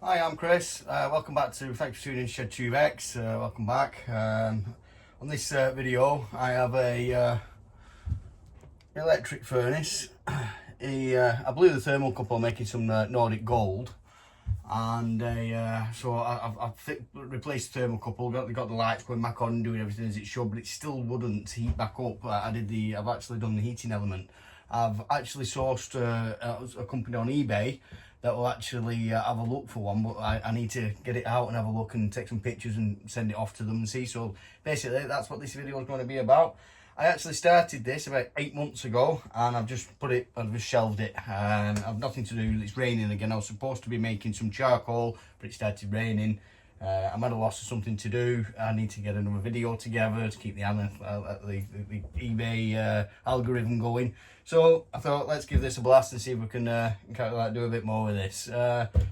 Hi, I'm Chris. Welcome back to Thanks for tuning in ShedTube X. Welcome back. On this video, I have a electric furnace. I blew the thermocouple making some Nordic gold, and so I've replaced the thermocouple. Got the lights going back on, doing everything as it should, but it still wouldn't heat back up. I've actually done the heating element. I've actually sourced a company on eBay that will actually have a look for one, but I need to get it out and have a look and take some pictures and send it off to them and see. So basically that's what this video is going to be about. I actually started this about 8 months ago, and I've just shelved it. I've nothing to do. It's raining again. I was supposed to be making some charcoal, but it started raining. I'm at a loss of something to do. I need to get another video together to keep the eBay algorithm going. So I thought, let's give this a blast and see if we can kind of like do a bit more with this.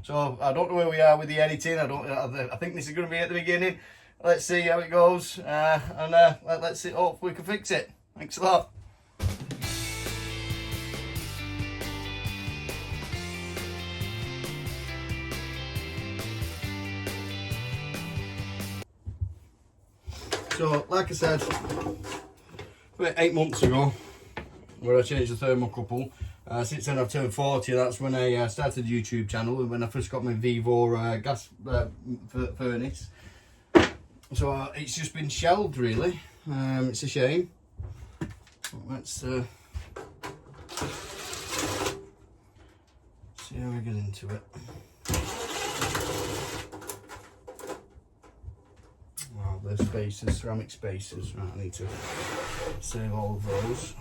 So I don't know where we are with the editing. I think this is going to be at the beginning. Let's see how it goes, and let's see. Hopefully we can fix it. Thanks a lot. So, like I said, about 8 months ago, where I changed the thermocouple. Since then I've turned 40, that's when I started the YouTube channel, when I first got my Vevor gas furnace. So it's just been shelved really. It's a shame. Let's see how we get into it. Oh, there's spacers, ceramic spacers. Right, I need to save all of those.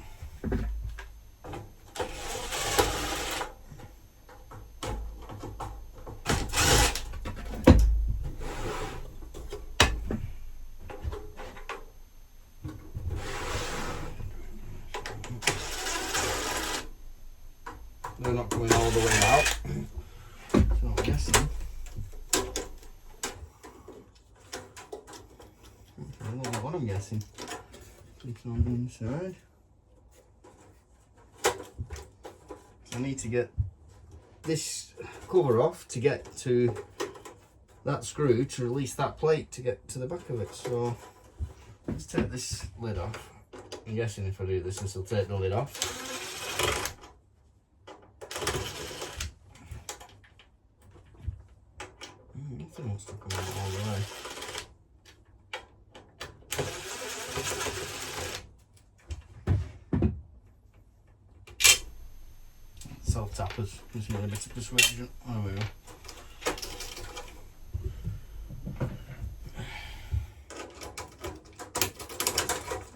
They're not coming all the way out, so I'm guessing. I don't know what I'm guessing. Clicking on the inside. So I need to get this cover off to get to that screw to release that plate to get to the back of it. So let's take this lid off. I'm guessing if I do this, this will take the lid off. Nothing wants to come out all the way. Self-tappers, just need a bit of persuasion. There we go.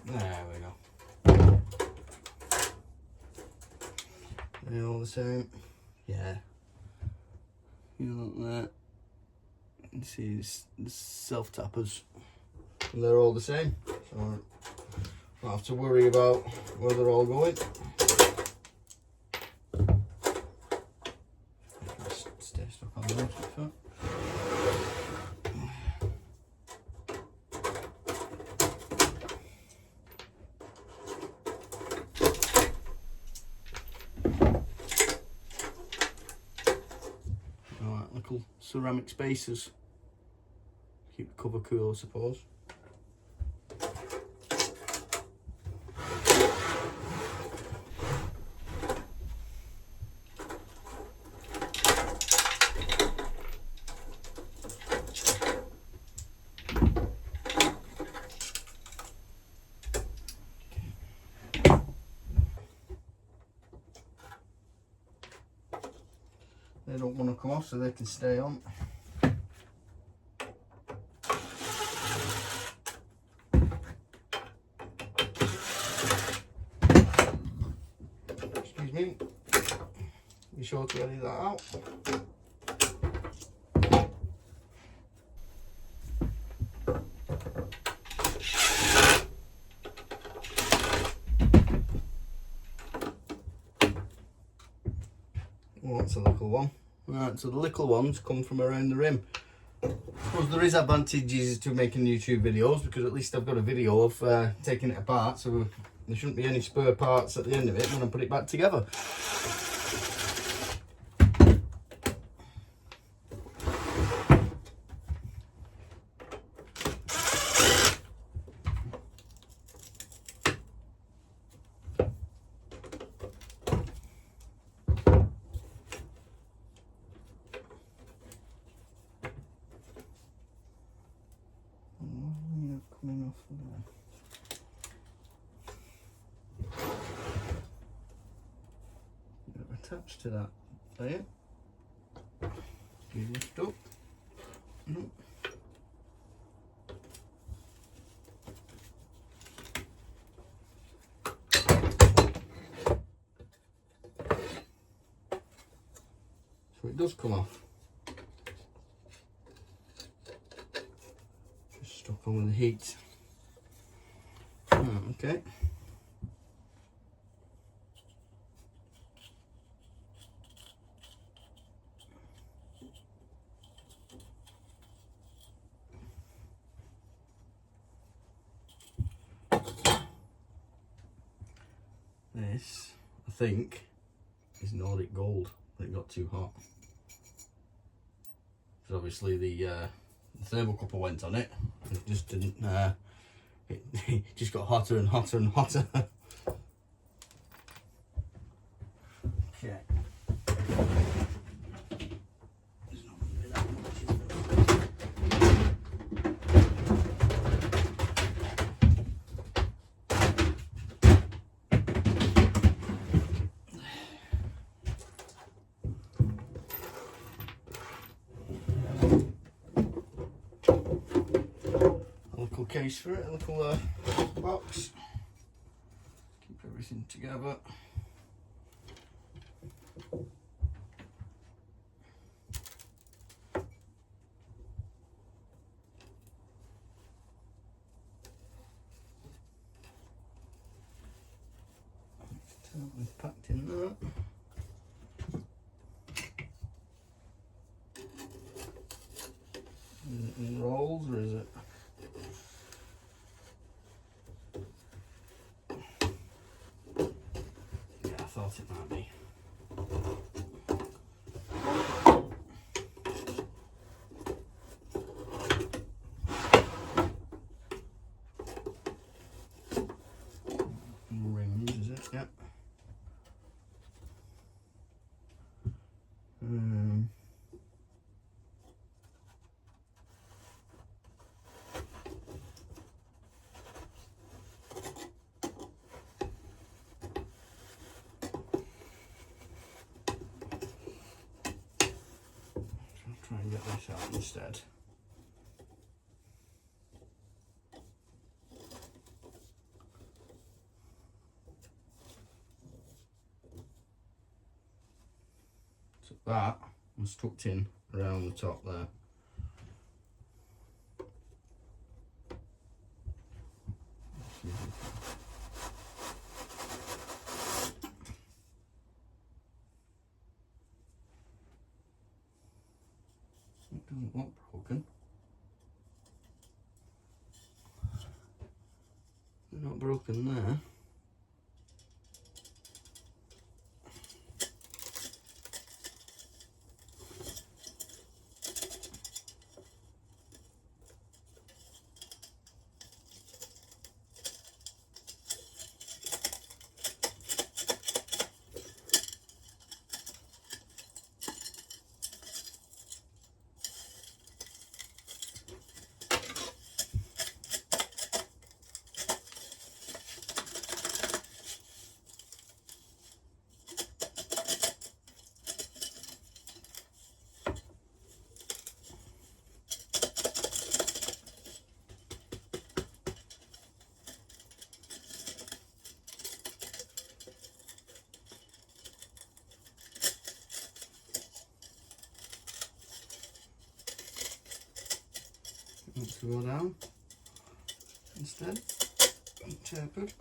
There we go. They're all the same. Yeah. You look there. You see the self-tappers, and they're all the same, so I don't have to worry about where they're all going. Just stay stuck on those. Alright, little ceramic spacers. Keep the cover cool, I suppose. They don't want to come off, so they can stay on. Excuse me. Be sure to ready that out. Oh, that's a little one. Right, so the little ones come from around the rim. I suppose there is advantages to making YouTube videos, because at least I've got a video of taking it apart, so there shouldn't be any spare parts at the end of it when I put it back together. attached to that there. You lift up. No. So it does come off. Just stuck on with the heat. Okay. This, I think, is Nordic gold. It got too hot. Because obviously the thermocouple went on it. It just didn't. It just got hotter and hotter and hotter. Okay. Case for it, a little box. Keep everything together. Totally packed in there. Is it in rolls or is it? Thought it might be. Rings, is it? Yep. Try and get this out instead. So that was tucked in around the top there. It doesn't look broken. They're not broken there. Let's go down instead, tapered.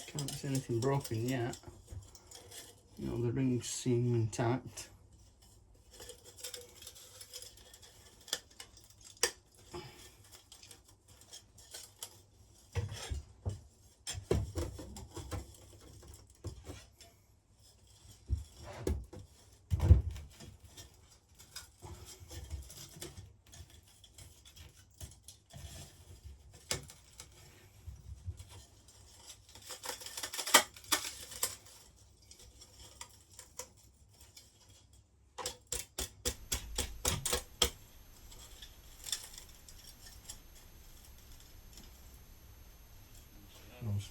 Can't see anything broken yet. You know, the rings seem intact.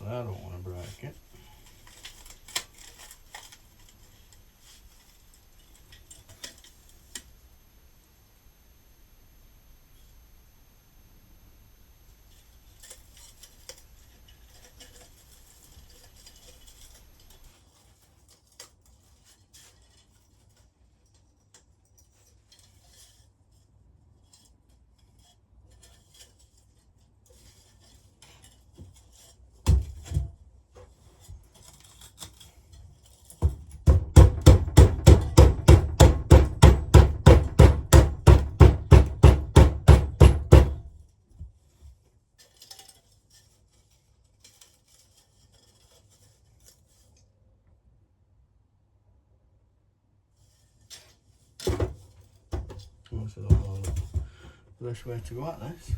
obviously I don't want to break it. So the best way to go at this.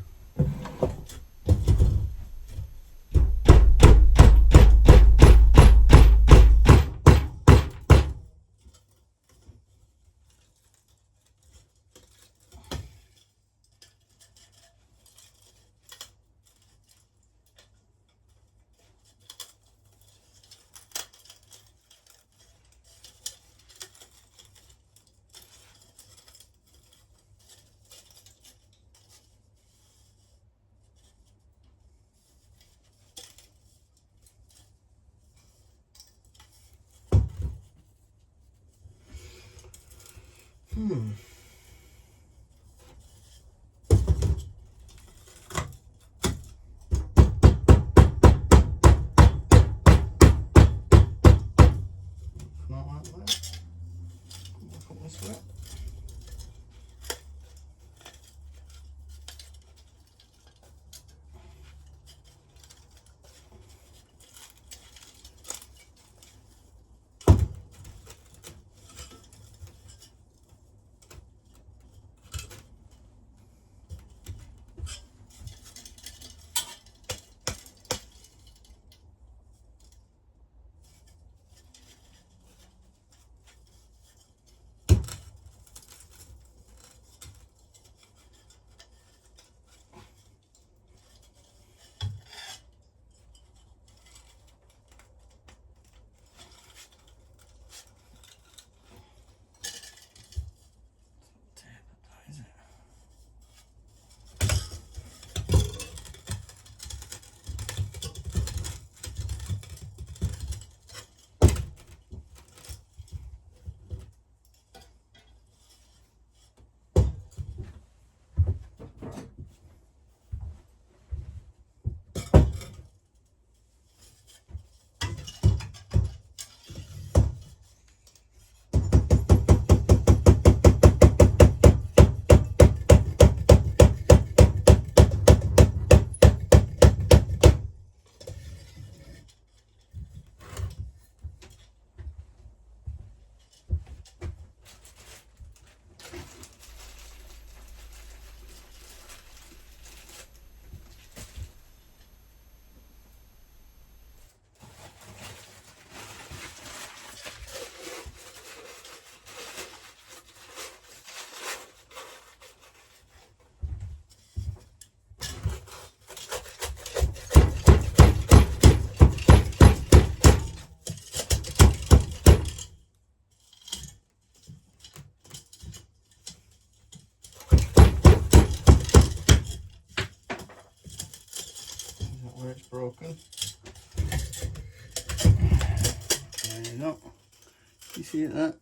Not like that. Come this way. Where it's broken. There you go. You see that?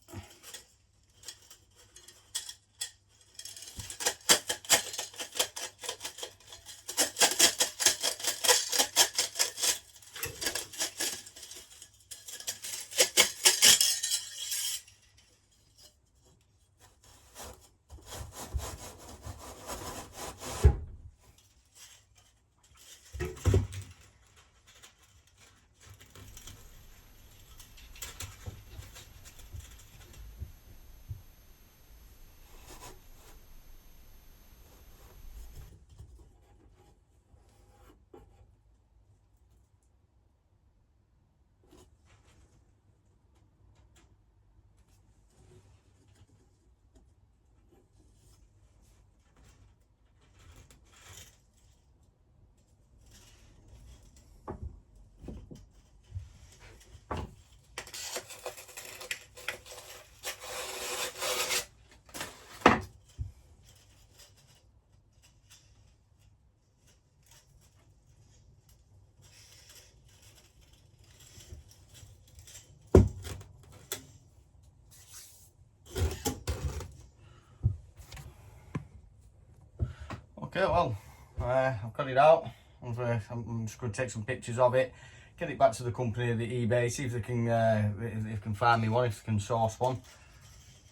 Okay, well, I've got it out. I'm just going to take some pictures of it, get it back to the company, the eBay, see if they can find me one, if they can source one.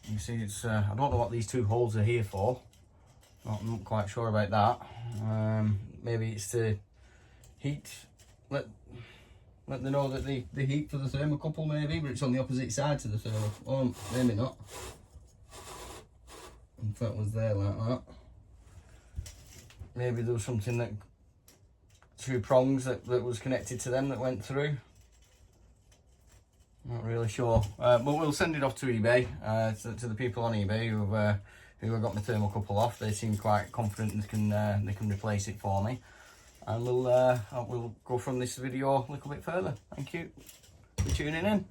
You see, it's I don't know what these two holes are here for. I'm not quite sure about that. Maybe it's to heat. Let them know that the heat for the thermocouple, maybe, but it's on the opposite side to the thermocouple. Oh, maybe not. If that was there like that. Maybe there was something that, two prongs that was connected to them that went through. Not really sure. But we'll send it off to eBay, to the people on eBay who have got my thermocouple off. They seem quite confident they can replace it for me. And we'll go from this video a little bit further. Thank you for tuning in.